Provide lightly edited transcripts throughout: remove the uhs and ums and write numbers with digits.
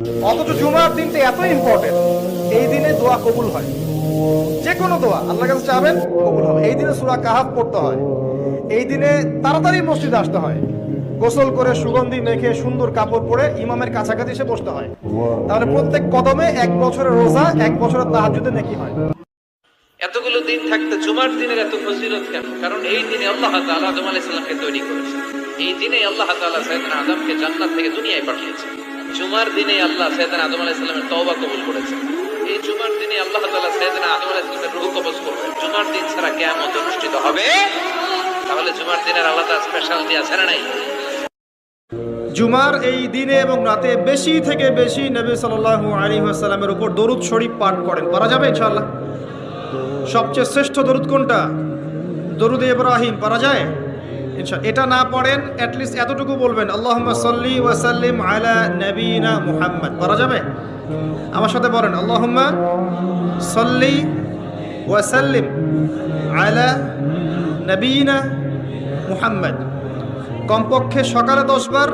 অথচ জুমার দিনটা এত ইম্পর্টেন্ট, এই দিনে দোয়া কবুল হয়। যে কোনো দোয়া আল্লাহর কাছে চাবেন কবুল হবে। এই দিনে সূরা কাহাফ পড়তে হয়, এই দিনে তাড়াতাড়ি মসজিদে আসতে হয়, গোসল করে সুগন্ধি মেখে সুন্দর কাপড় পরে ইমামের কাছাকাছি এসে বসতে হয়। তাহলে প্রত্যেক কদমে 1 বছরের রোজা, 1 বছরের তাহাজ্জুদের নেকি হয়। এতগুলো দিন থাকতে জুমার দিনের এত ফজিলত কেন? কারণ এই দিনে আল্লাহ তাআলা আদম আলাইহিস সালামকে তৈরি করেছেন। এই দিনে আল্লাহ তাআলা সাইয়েদনা আদমকে জান্নাত থেকে দুনিয়ায় পাঠিয়েছেন। জুমার দিনে আল্লাহ সাইয়েদনা আদম আলাইহিস সালামের তওবা কবুল করেছেন। এই জুমার দিনে আল্লাহ তাআলা সাইয়েদনা আদম আলাইহিস সালামের রূহ কবজ করবেন। জুমার দিন ছাড়া কিয়ামত অনুষ্ঠিত হবে? তাহলে জুমার দিনের আলাদা স্পেশালিটি আছে না নাই? জুমার এই দিনে এবং রাতে বেশি থেকে বেশি নবী সাল্লাল্লাহু আলাইহি ওয়াসাল্লামের উপর দরুদ শরীফ পাঠ করেন। পারা যাবে ইনশাআল্লাহ? সবচেয়ে শ্রেষ্ঠ দরুদ কোনটা? দরুদ ইব্রাহিম। পারা যায় ইনশাআল্লাহ? এটা না পড়েন, অ্যাটলিস্ট এতটুকু বলবেন, আল্লাহুম্মা সাল্লি ওয়া সাল্লিম আলা নবিয়িনা মুহাম্মদ। পারা যাবে? আমার সাথে বলেন, আল্লাহুম্মা সাল্লি ওয়া সাল্লিম আলা নবিয়িনা মুহাম্মদ। কমপক্ষে সকালে 10 বার,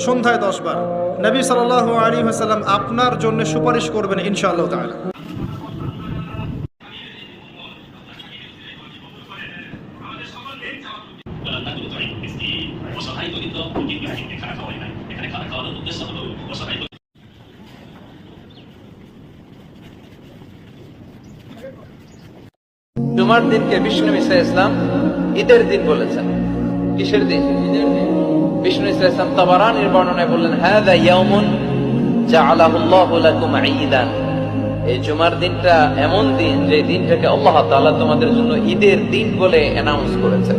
সন্ধ্যায় 10 বার নবী সাল্লাল্লাহু আলাইহি ওয়াসাল্লাম আপনার জন্য সুপারিশ করবেন ইনশাআল্লাহ তাআলা। জুমার দিনকে বিষ্ণু ঈসা ইসলাম ঈদের দিন বলেছেন। কিসের দিন? ঈদের দিন। বিষ্ণু ঈসা ইসলাম তাবারানীর বর্ণনায় বললেন, হাযা ইয়াউমুন জাআলাহুল্লাহু লাকুম ঈদান। এই জুমার দিনটা এমন দিন যে দিনটাকে আল্লাহ তাআলা তোমাদের জন্য ঈদের দিন বলে অ্যানাউন্স করেছেন।